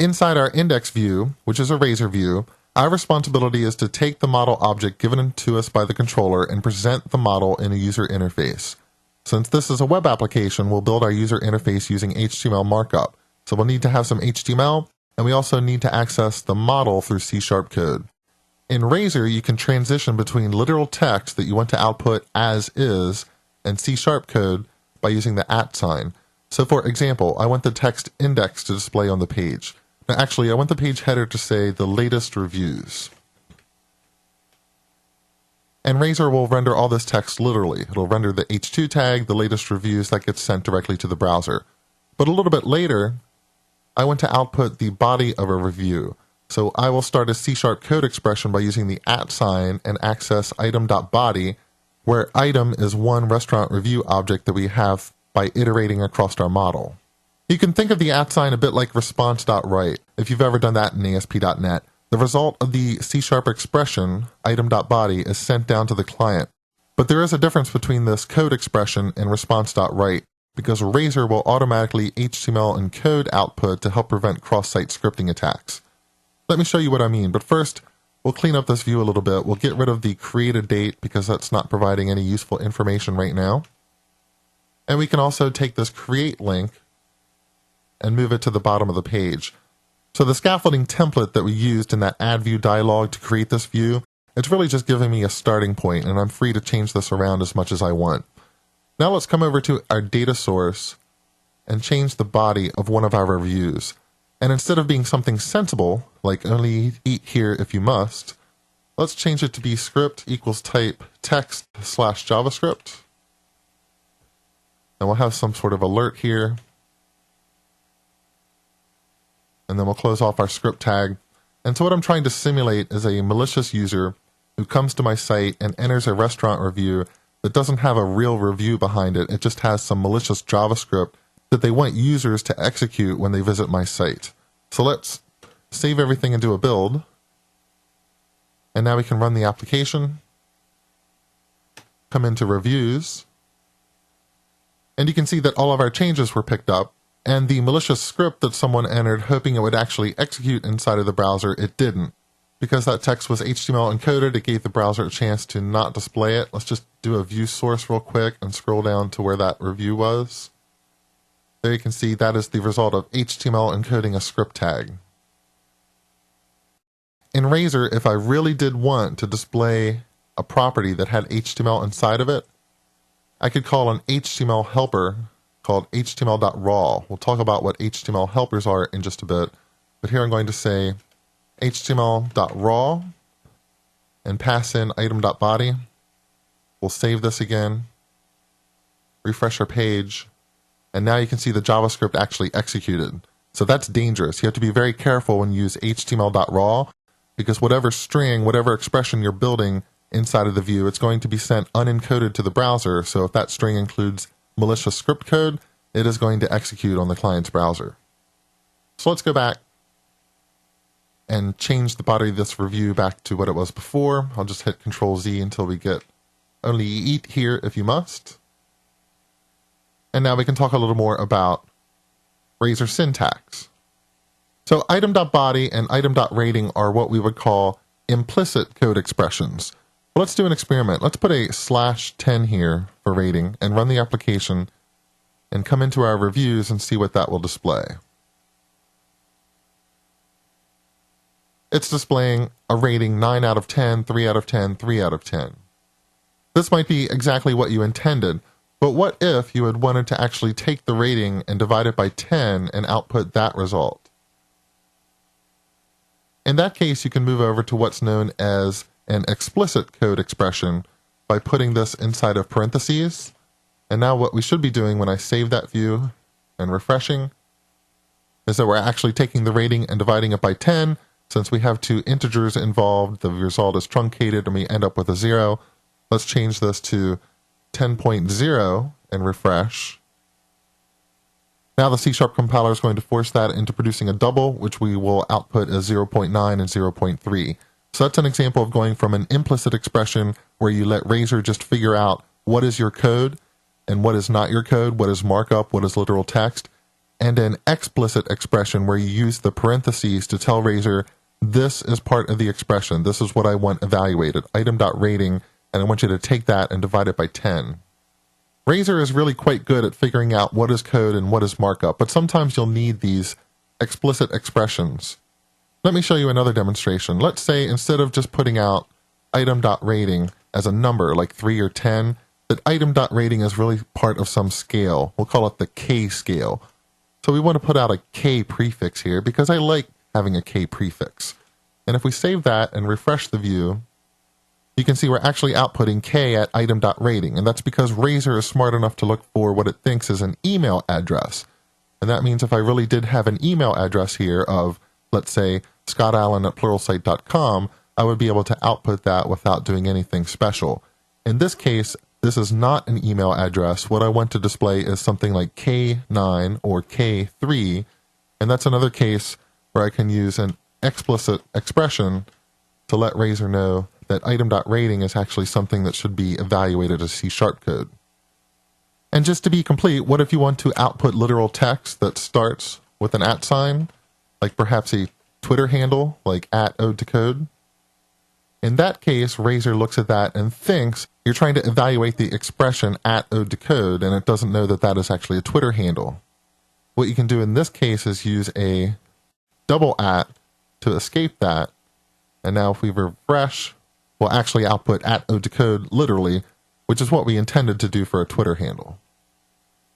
Inside our index view, which is a Razor view, our responsibility is to take the model object given to us by the controller and present the model in a user interface. Since this is a web application, we'll build our user interface using HTML markup. So we'll need to have some HTML, and we also need to access the model through C# code. In Razor, you can transition between literal text that you want to output as is and C# code by using the @ sign. So for example, I want the text index to display on the page. Now actually, I want the page header to say the latest reviews. And Razor will render all this text literally. It'll render the h2 tag, the latest reviews, that gets sent directly to the browser. But a little bit later, I want to output the body of a review. So I will start a C# code expression by using the @ sign and access item.body, where item is one restaurant review object that we have by iterating across our model. You can think of the @ sign a bit like response.write, if you've ever done that in ASP.NET. The result of the C# expression, item.body, is sent down to the client. But there is a difference between this code expression and response.write, because Razor will automatically HTML encode output to help prevent cross-site scripting attacks. Let me show you what I mean, but first, we'll clean up this view a little bit. We'll get rid of the created date because that's not providing any useful information right now. And we can also take this create link and move it to the bottom of the page. So the scaffolding template that we used in that add view dialog to create this view, it's really just giving me a starting point, and I'm free to change this around as much as I want. Now let's come over to our data source and change the body of one of our reviews. And instead of being something sensible, like only eat here if you must, let's change it to be script equals type text/JavaScript. And we'll have some sort of alert here. And then we'll close off our script tag. And so what I'm trying to simulate is a malicious user who comes to my site and enters a restaurant review that doesn't have a real review behind it. It just has some malicious JavaScript that they want users to execute when they visit my site. So let's save everything and do a build. And now we can run the application. Come into reviews. And you can see that all of our changes were picked up. And the malicious script that someone entered hoping it would actually execute inside of the browser, it didn't. Because that text was HTML encoded, it gave the browser a chance to not display it. Let's just do a view source real quick and scroll down to where that review was. There you can see that is the result of HTML encoding a script tag. In Razor, if I really did want to display a property that had HTML inside of it, I could call an HTML helper called html.raw. We'll talk about what HTML helpers are in just a bit, but here I'm going to say html.raw and pass in item.body. We'll save this again, refresh our page, and now you can see the JavaScript actually executed. So that's dangerous. You have to be very careful when you use html.raw, because whatever string, whatever expression you're building inside of the view, it's going to be sent unencoded to the browser. So if that string includes malicious script code, it is going to execute on the client's browser. So let's go back and change the body of this review back to what it was before. I'll just hit Control-Z until we get only eat here if you must. And now we can talk a little more about Razor syntax. So item.body and item.rating are what we would call implicit code expressions. Well, let's do an experiment. Let's put a /10 here for rating and run the application and come into our reviews and see what that will display. It's displaying a rating 9 out of 10, 3 out of 10, 3 out of 10. This might be exactly what you intended, but what if you had wanted to actually take the rating and divide it by 10 and output that result? In that case, you can move over to what's known as an explicit code expression by putting this inside of parentheses. And now what we should be doing when I save that view and refreshing is that we're actually taking the rating and dividing it by 10. Since we have two integers involved, the result is truncated and we end up with a 0. Let's change this to 10.0 and refresh. Now the C# compiler is going to force that into producing a double, which we will output as 0.9 and 0.3. So that's an example of going from an implicit expression where you let Razor just figure out what is your code and what is not your code, what is markup, what is literal text, and an explicit expression where you use the parentheses to tell Razor, this is part of the expression. This is what I want evaluated, item.rating, and I want you to take that and divide it by 10. Razor is really quite good at figuring out what is code and what is markup, but sometimes you'll need these explicit expressions. Let me show you another demonstration. Let's say instead of just putting out item.rating as a number like 3 or 10, that item.rating is really part of some scale. We'll call it the K scale. So we want to put out a K prefix here because I like having a K prefix. And if we save that and refresh the view, you can see we're actually outputting K at item.rating, and that's because Razor is smart enough to look for what it thinks is an email address. And that means if I really did have an email address here of, let's say, scottallen@pluralsight.com, I would be able to output that without doing anything special. In this case, this is not an email address. What I want to display is something like K9 or K3, and that's another case where I can use an explicit expression to let Razor know that item.rating is actually something that should be evaluated as C# code. And just to be complete, what if you want to output literal text that starts with an @ sign, like perhaps a Twitter handle, like @odetocode? In that case, Razor looks at that and thinks you're trying to evaluate the expression @odetocode, and it doesn't know that that is actually a Twitter handle. What you can do in this case is use a double @ to escape that, and now if we refresh, we'll actually output @odetocode literally, which is what we intended to do for a Twitter handle.